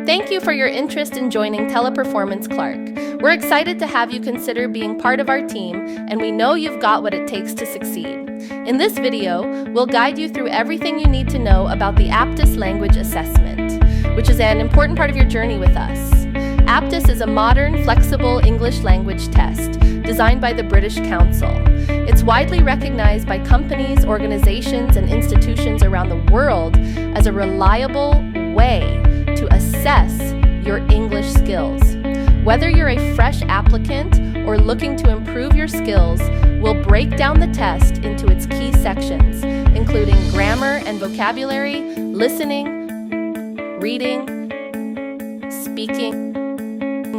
Thank you for your interest in joining Teleperformance Clark. We're excited to have you consider being part of our team, and we know you've got what it takes to succeed. In this video, we'll guide you through everything you need to know about the APTIS language assessment, which is an important part of your journey with us. APTIS is a modern, flexible English language test designed by the British Council. It's widely recognized by companies, organizations, and institutions around the world as a reliable way to assess your English skills. Whether you're a fresh applicant or looking to improve your skills, we'll break down the test into its key sections, including grammar and vocabulary, listening, reading, speaking,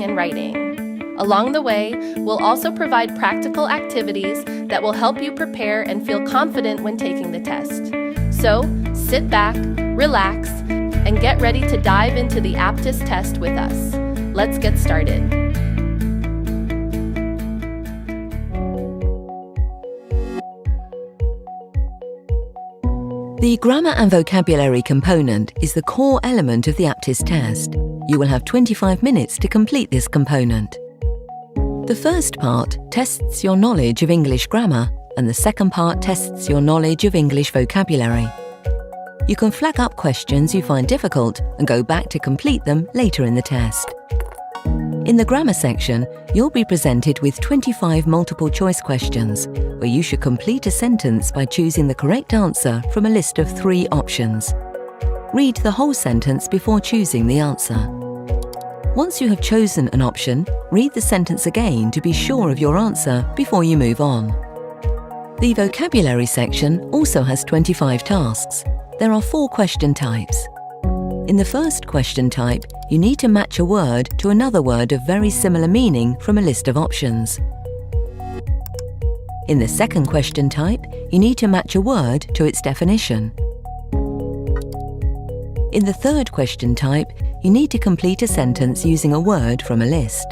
and writing. Along the way, we'll also provide practical activities that will help you prepare and feel confident when taking the test. So, sit back, relax, and get ready to dive into the APTIS test with us. Let's get started. The grammar and vocabulary component is the core element of the APTIS test. You will have 25 minutes to complete this component. The first part tests your knowledge of English grammar, and the second part tests your knowledge of English vocabulary. You can flag up questions you find difficult and go back to complete them later in the test. In the grammar section, you'll be presented with 25 multiple-choice questions, where you should complete a sentence by choosing the correct answer from a list of 3 options. Read the whole sentence before choosing the answer. Once you have chosen an option, read the sentence again to be sure of your answer before you move on. The vocabulary section also has 25 tasks. There are 4 question types. In the first question type, you need to match a word to another word of very similar meaning from a list of options. In the second question type, you need to match a word to its definition. In the third question type, you need to complete a sentence using a word from a list.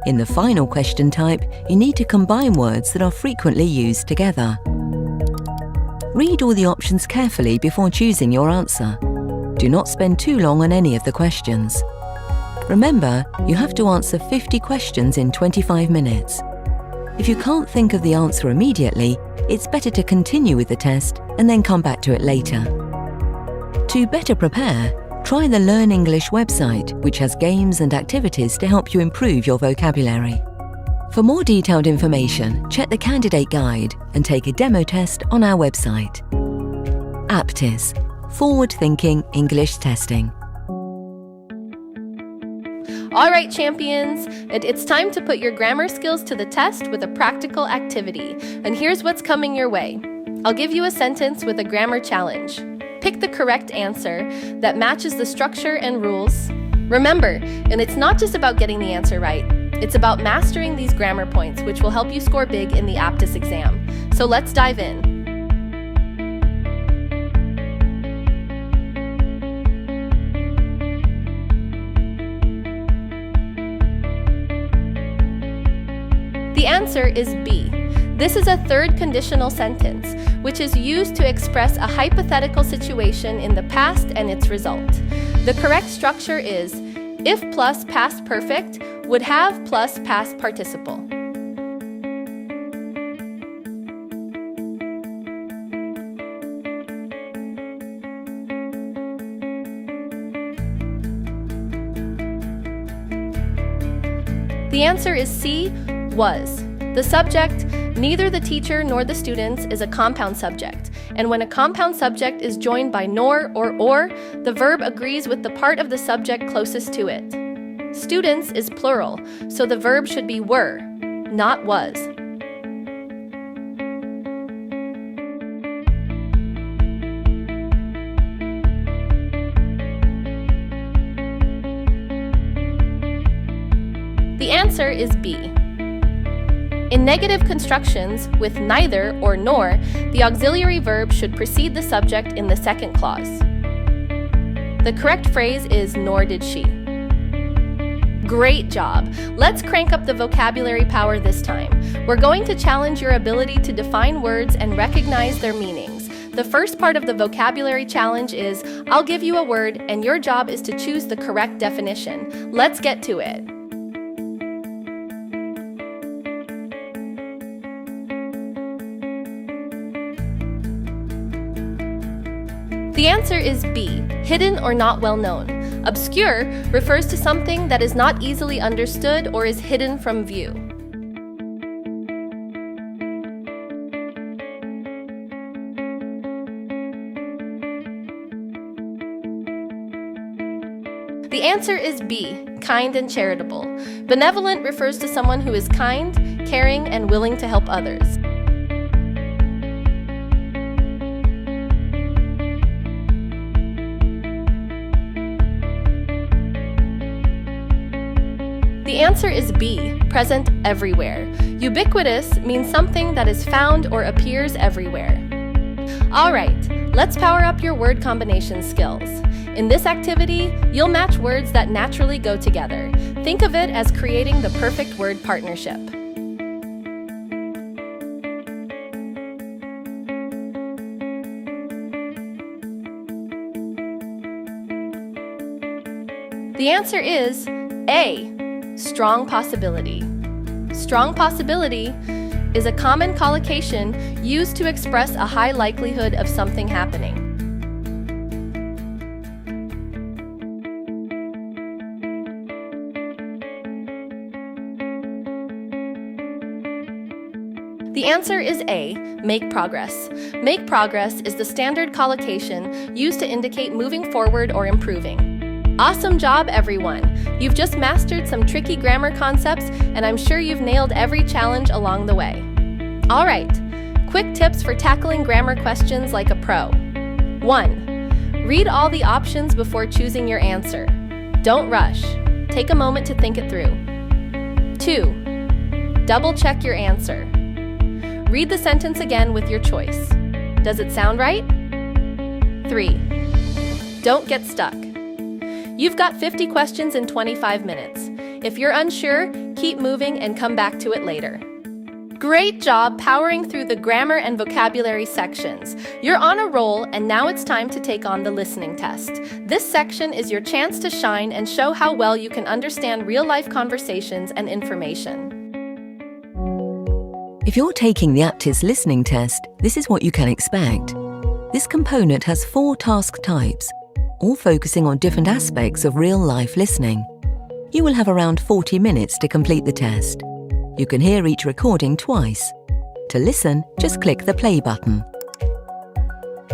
In the final question type, you need to combine words that are frequently used together. Read all the options carefully before choosing your answer. Do not spend too long on any of the questions. Remember, you have to answer 50 questions in 25 minutes. If you can't think of the answer immediately, it's better to continue with the test and then come back to it later. To better prepare, try the Learn English website, which has games and activities to help you improve your vocabulary. For more detailed information, check the candidate guide and take a demo test on our website. APTIS, Forward-Thinking English Testing. All right, champions, it's time to put your grammar skills to the test with a practical activity. And here's what's coming your way. I'll give you a sentence with a grammar challenge. Pick the correct answer that matches the structure and rules. Remember, and it's not just about getting the answer right. It's about mastering these grammar points, which will help you score big in the APTIS exam. So let's dive in. The answer is B. This is a third conditional sentence, which is used to express a hypothetical situation in the past and its result. The correct structure is if plus past perfect would have plus past participle. The answer is C, was. The subject, neither the teacher nor the students, is a compound subject, and when a compound subject is joined by nor or, the verb agrees with the part of the subject closest to it. Students is plural, so the verb should be were, not was. The answer is B. In negative constructions with neither or nor, the auxiliary verb should precede the subject in the second clause. The correct phrase is nor did she. Great job! Let's crank up the vocabulary power this time. We're going to challenge your ability to define words and recognize their meanings. The first part of the vocabulary challenge is, I'll give you a word and your job is to choose the correct definition. Let's get to it. The answer is B, hidden or not well known. Obscure refers to something that is not easily understood or is hidden from view. The answer is B, kind and charitable. Benevolent refers to someone who is kind, caring, and willing to help others. The answer is B, present everywhere. Ubiquitous means something that is found or appears everywhere. All right, let's power up your word combination skills. In this activity, you'll match words that naturally go together. Think of it as creating the perfect word partnership. The answer is A, strong possibility. Strong possibility is a common collocation used to express a high likelihood of something happening. The answer is A, make progress. Make progress is the standard collocation used to indicate moving forward or improving. Awesome job, everyone! You've just mastered some tricky grammar concepts, and I'm sure you've nailed every challenge along the way. All right, quick tips for tackling grammar questions like a pro. 1. Read all the options before choosing your answer. Don't rush. Take a moment to think it through. 2. Double-check your answer. Read the sentence again with your choice. Does it sound right? 3. Don't get stuck. You've got 50 questions in 25 minutes. If you're unsure, keep moving and come back to it later. Great job powering through the grammar and vocabulary sections. You're on a roll, and now it's time to take on the listening test. This section is your chance to shine and show how well you can understand real-life conversations and information. If you're taking the APTIS listening test, this is what you can expect. This component has 4 task types, all focusing on different aspects of real-life listening. You will have around 40 minutes to complete the test. You can hear each recording twice. To listen, just click the play button.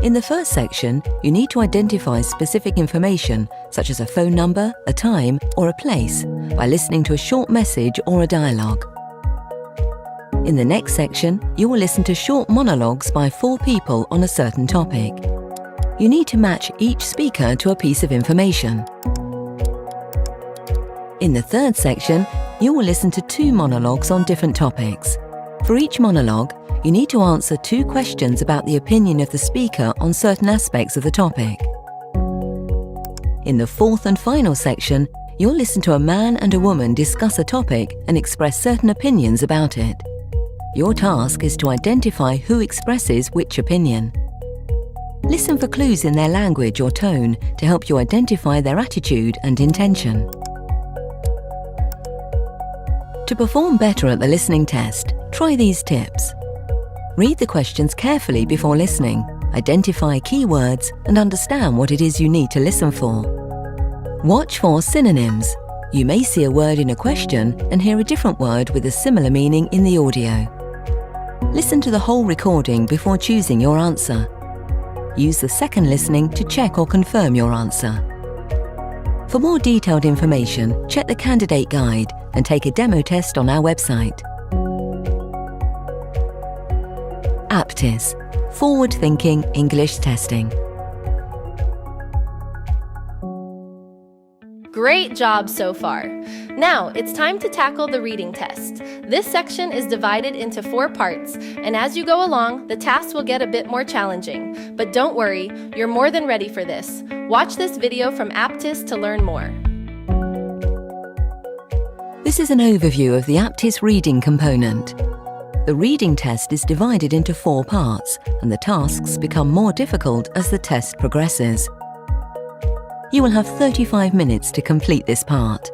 In the first section, you need to identify specific information, such as a phone number, a time, or a place, by listening to a short message or a dialogue. In the next section, you will listen to short monologues by 4 people on a certain topic. You need to match each speaker to a piece of information. In the third section, you will listen to 2 monologues on different topics. For each monologue, you need to answer 2 questions about the opinion of the speaker on certain aspects of the topic. In the fourth and final section, you'll listen to a man and a woman discuss a topic and express certain opinions about it. Your task is to identify who expresses which opinion. Listen for clues in their language or tone to help you identify their attitude and intention. To perform better at the listening test, try these tips. Read the questions carefully before listening, identify key words, and understand what it is you need to listen for. Watch for synonyms. You may see a word in a question and hear a different word with a similar meaning in the audio. Listen to the whole recording before choosing your answer. Use the second listening to check or confirm your answer. For more detailed information, check the candidate guide and take a demo test on our website. APTIS, Forward-Thinking English Testing. Great job so far! Now, it's time to tackle the reading test. This section is divided into 4 parts, and as you go along, the tasks will get a bit more challenging. But don't worry, you're more than ready for this. Watch this video from APTIS to learn more. This is an overview of the APTIS reading component. The reading test is divided into 4 parts, and the tasks become more difficult as the test progresses. You will have 35 minutes to complete this part.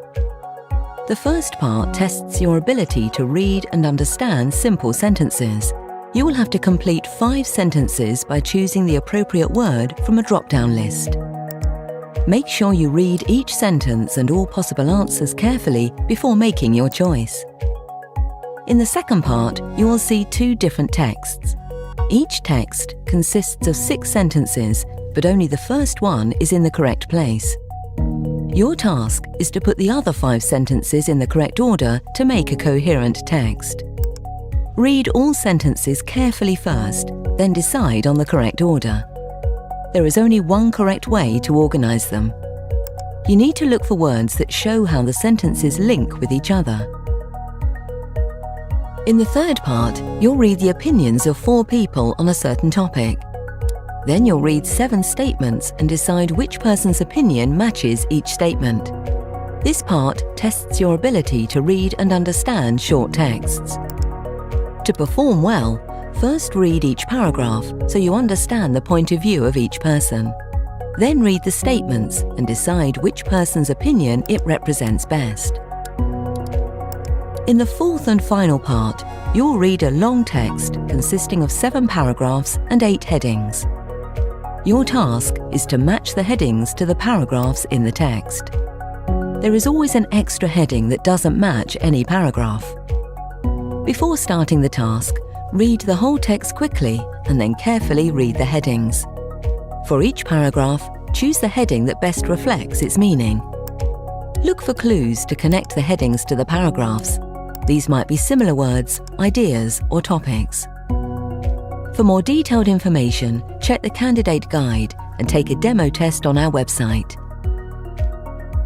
The first part tests your ability to read and understand simple sentences. You will have to complete 5 sentences by choosing the appropriate word from a drop-down list. Make sure you read each sentence and all possible answers carefully before making your choice. In the second part, you will see 2 different texts. Each text consists of 6 sentences, but only the first one is in the correct place. Your task is to put the other 5 sentences in the correct order to make a coherent text. Read all sentences carefully first, then decide on the correct order. There is only one correct way to organize them. You need to look for words that show how the sentences link with each other. In the third part, you'll read the opinions of 4 people on a certain topic. Then you'll read 7 statements and decide which person's opinion matches each statement. This part tests your ability to read and understand short texts. To perform well, first read each paragraph so you understand the point of view of each person. Then read the statements and decide which person's opinion it represents best. In the fourth and final part, you'll read a long text consisting of 7 paragraphs and 8 headings. Your task is to match the headings to the paragraphs in the text. There is always an extra heading that doesn't match any paragraph. Before starting the task, read the whole text quickly and then carefully read the headings. For each paragraph, choose the heading that best reflects its meaning. Look for clues to connect the headings to the paragraphs. These might be similar words, ideas, or topics. For more detailed information, check the candidate guide and take a demo test on our website.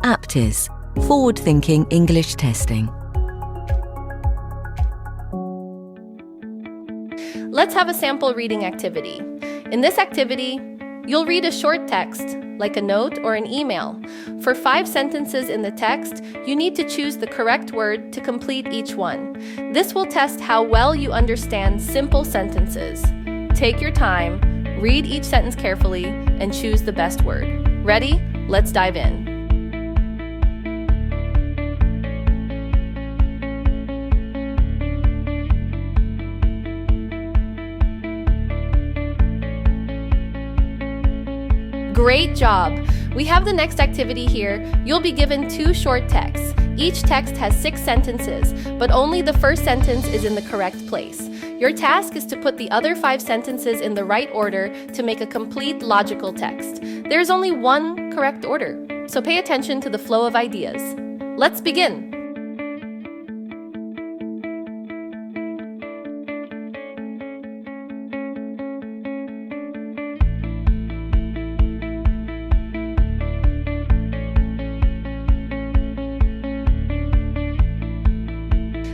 APTIS, Forward-Thinking English Testing. Let's have a sample reading activity. In this activity, you'll read a short text, like a note or an email. For 5 sentences in the text, you need to choose the correct word to complete each one. This will test how well you understand simple sentences. Take your time, read each sentence carefully, and choose the best word. Ready? Let's dive in. Great job! We have the next activity here. You'll be given 2 short texts. Each text has 6 sentences, but only the first sentence is in the correct place. Your task is to put the other 5 sentences in the right order to make a complete logical text. There's only one correct order, so pay attention to the flow of ideas. Let's begin!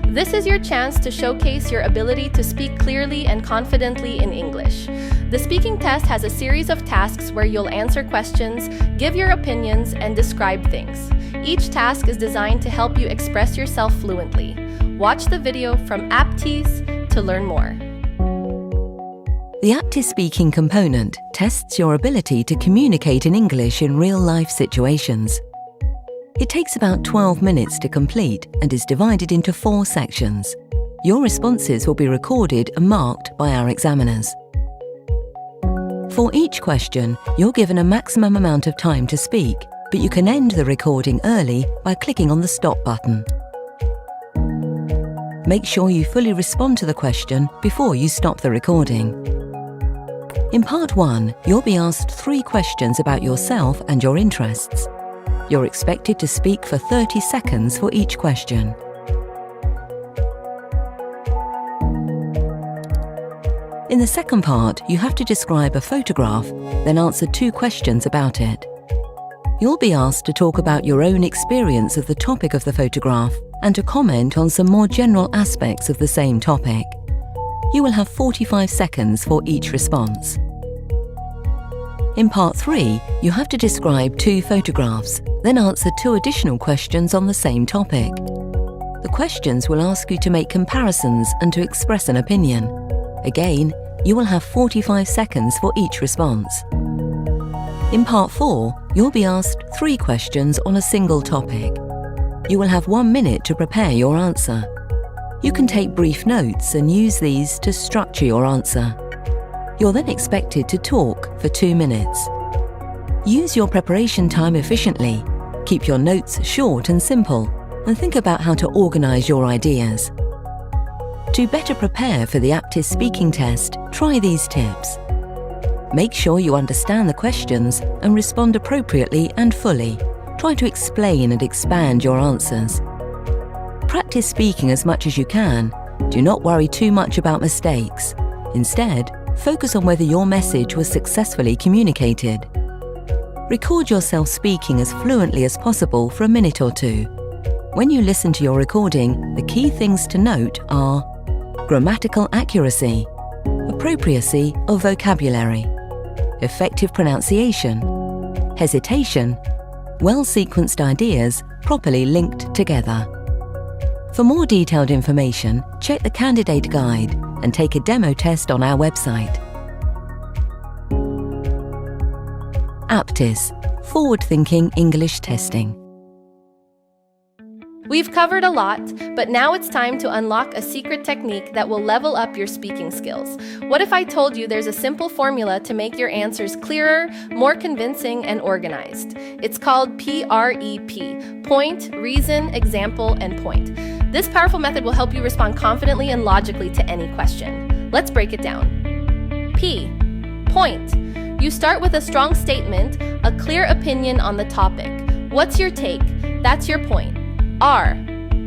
This is your chance to showcase your ability to speak clearly and confidently in English. The speaking test has a series of tasks where you'll answer questions, give your opinions, and describe things. Each task is designed to help you express yourself fluently. Watch the video from APTIS to learn more. The APTIS speaking component tests your ability to communicate in English in real-life situations. It takes about 12 minutes to complete and is divided into 4 sections. Your responses will be recorded and marked by our examiners. For each question, you're given a maximum amount of time to speak, but you can end the recording early by clicking on the stop button. Make sure you fully respond to the question before you stop the recording. In Part 1, you'll be asked 3 questions about yourself and your interests. You're expected to speak for 30 seconds for each question. In the second part, you have to describe a photograph, then answer 2 questions about it. You'll be asked to talk about your own experience of the topic of the photograph and to comment on some more general aspects of the same topic. You will have 45 seconds for each response. In Part 3, you have to describe 2 photographs, then answer 2 additional questions on the same topic. The questions will ask you to make comparisons and to express an opinion. Again, you will have 45 seconds for each response. In Part 4, you'll be asked 3 questions on a single topic. You will have 1 minute to prepare your answer. You can take brief notes and use these to structure your answer. You're then expected to talk for 2 minutes. Use your preparation time efficiently. Keep your notes short and simple, and think about how to organize your ideas. To better prepare for the APTIS speaking test, try these tips. Make sure you understand the questions and respond appropriately and fully. Try to explain and expand your answers. Practice speaking as much as you can. Do not worry too much about mistakes. Instead, focus on whether your message was successfully communicated. Record yourself speaking as fluently as possible for a minute or 2. When you listen to your recording, the key things to note are grammatical accuracy, appropriacy of vocabulary, effective pronunciation, hesitation, well-sequenced ideas properly linked together. For more detailed information, check the candidate guide and take a demo test on our website. APTIS, Forward-Thinking English Testing. We've covered a lot, but now it's time to unlock a secret technique that will level up your speaking skills. What if I told you there's a simple formula to make your answers clearer, more convincing, and organized? It's called PREP, point, reason, example, and point. This powerful method will help you respond confidently and logically to any question. Let's break it down. P, point. You start with a strong statement, a clear opinion on the topic. What's your take? That's your point. R,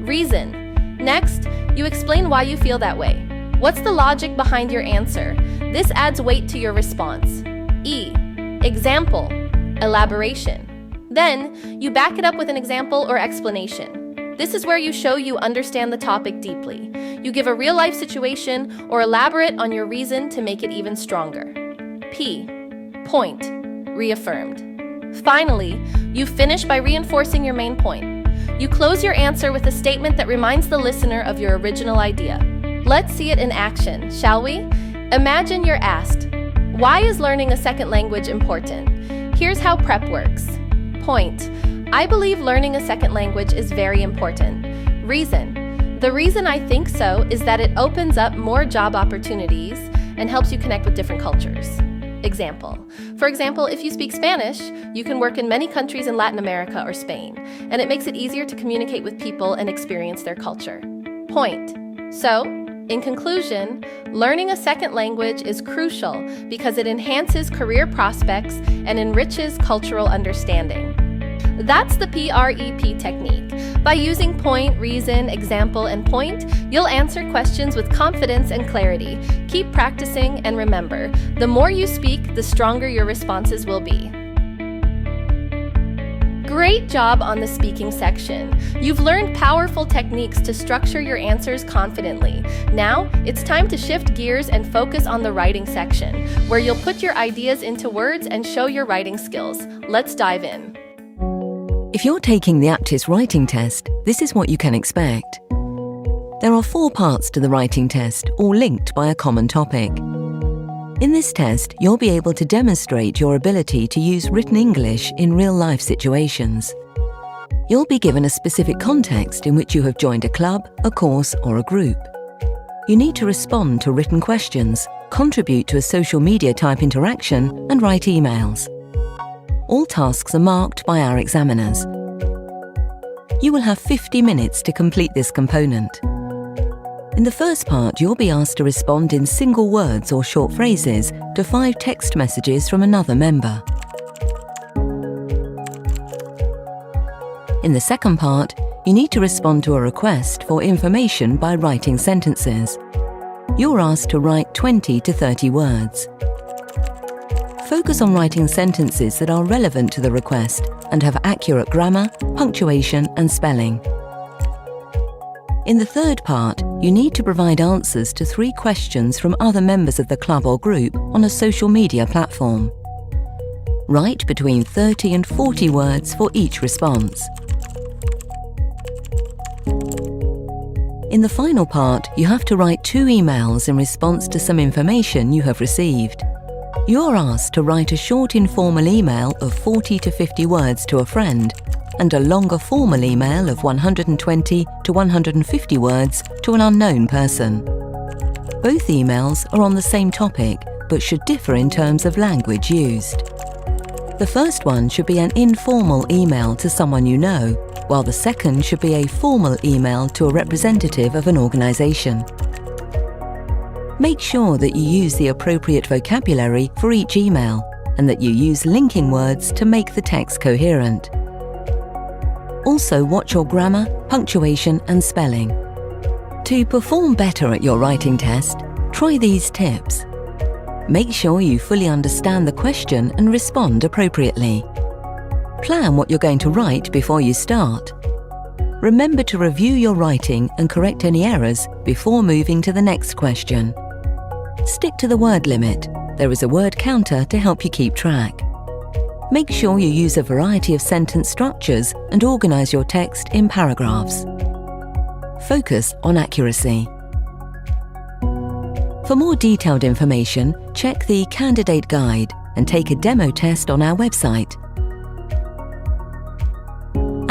reason. Next, you explain why you feel that way. What's the logic behind your answer? This adds weight to your response. E, example, elaboration. Then, you back it up with an example or explanation. This is where you show you understand the topic deeply. You give a real-life situation or elaborate on your reason to make it even stronger. P, point, reaffirmed. Finally, you finish by reinforcing your main point. You close your answer with a statement that reminds the listener of your original idea. Let's see it in action, shall we? Imagine you're asked, why is learning a second language important? Here's how prep works. Point, I believe learning a second language is very important. Reason, the reason I think so is that it opens up more job opportunities and helps you connect with different cultures. Example. For example, if you speak Spanish, you can work in many countries in Latin America or Spain, and it makes it easier to communicate with people and experience their culture. Point. So, in conclusion, learning a second language is crucial because it enhances career prospects and enriches cultural understanding. That's the PREP technique. By using point, reason, example, and point, you'll answer questions with confidence and clarity. Keep practicing and remember, the more you speak, the stronger your responses will be. Great job on the speaking section. You've learned powerful techniques to structure your answers confidently. Now, it's time to shift gears and focus on the writing section, where you'll put your ideas into words and show your writing skills. Let's dive in. If you're taking the APTIS writing test, this is what you can expect. There are 4 parts to the writing test, all linked by a common topic. In this test, you'll be able to demonstrate your ability to use written English in real-life situations. You'll be given a specific context in which you have joined a club, a course, or a group. You need to respond to written questions, contribute to a social media type interaction, and write emails. All tasks are marked by our examiners. You will have 50 minutes to complete this component. In the first part, you'll be asked to respond in single words or short phrases to 5 text messages from another member. In the second part, you need to respond to a request for information by writing sentences. You're asked to write 20 to 30 words. Focus on writing sentences that are relevant to the request and have accurate grammar, punctuation, and spelling. In the third part, you need to provide answers to 3 questions from other members of the club or group on a social media platform. Write between 30 and 40 words for each response. In the final part, you have to write 2 emails in response to some information you have received. You're asked to write a short informal email of 40 to 50 words to a friend and a longer formal email of 120 to 150 words to an unknown person. Both emails are on the same topic but should differ in terms of language used. The first one should be an informal email to someone you know, while the second should be a formal email to a representative of an organisation. Make sure that you use the appropriate vocabulary for each email and that you use linking words to make the text coherent. Also, watch your grammar, punctuation and spelling. To perform better at your writing test, try these tips. Make sure you fully understand the question and respond appropriately. Plan what you're going to write before you start. Remember to review your writing and correct any errors before moving to the next question. Stick to the word limit. There is a word counter to help you keep track. Make sure you use a variety of sentence structures and organize your text in paragraphs. Focus on accuracy. For more detailed information, check the Candidate Guide and take a demo test on our website.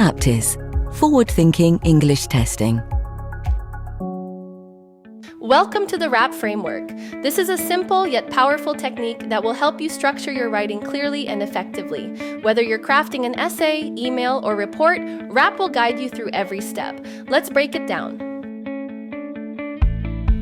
APTIS, Forward-Thinking English Testing. Welcome to the RAP framework. This is a simple yet powerful technique that will help you structure your writing clearly and effectively. Whether you're crafting an essay, email, or report, RAP will guide you through every step. Let's break it down.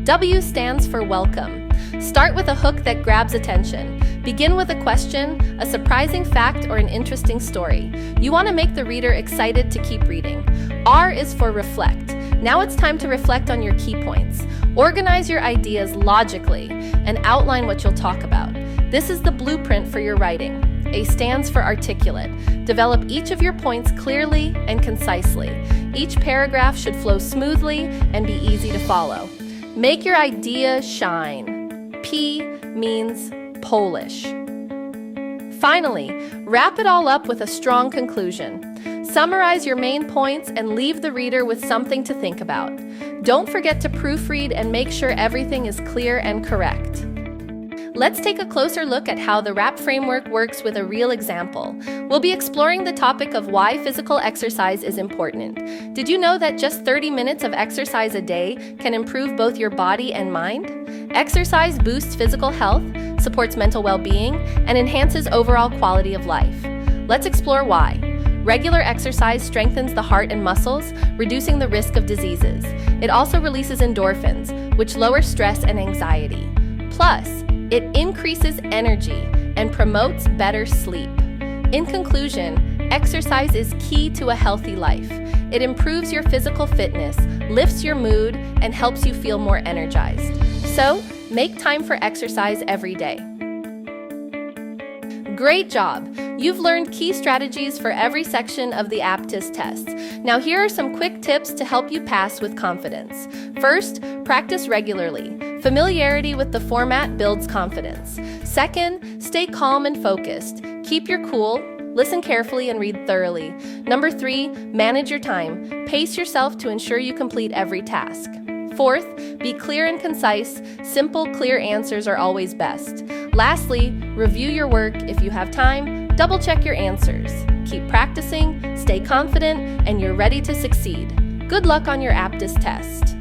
W stands for welcome. Start with a hook that grabs attention. Begin with a question, a surprising fact, or an interesting story. You want to make the reader excited to keep reading. R is for reflect. Now it's time to reflect on your key points. Organize your ideas logically and outline what you'll talk about. This is the blueprint for your writing. A stands for articulate. Develop each of your points clearly and concisely. Each paragraph should flow smoothly and be easy to follow. Make your idea shine. P means Polish. Finally, wrap it all up with a strong conclusion. Summarize your main points and leave the reader with something to think about. Don't forget to proofread and make sure everything is clear and correct. Let's take a closer look at how the RAP framework works with a real example. We'll be exploring the topic of why physical exercise is important. Did you know that just 30 minutes of exercise a day can improve both your body and mind? Exercise boosts physical health, supports mental well-being, and enhances overall quality of life. Let's explore why. Regular exercise strengthens the heart and muscles, reducing the risk of diseases. It also releases endorphins, which lower stress and anxiety. Plus, it increases energy and promotes better sleep. In conclusion, exercise is key to a healthy life. It improves your physical fitness, lifts your mood, and helps you feel more energized. So, make time for exercise every day. Great job! You've learned key strategies for every section of the APTIS test. Now here are some quick tips to help you pass with confidence. First, practice regularly. Familiarity with the format builds confidence. Second, stay calm and focused. Keep your cool, listen carefully, and read thoroughly. Number 3, manage your time. Pace yourself to ensure you complete every task. Fourth, be clear and concise. Simple, clear answers are always best. Lastly, review your work if you have time. Double-check your answers. Keep practicing, stay confident, and you're ready to succeed. Good luck on your APTIS test.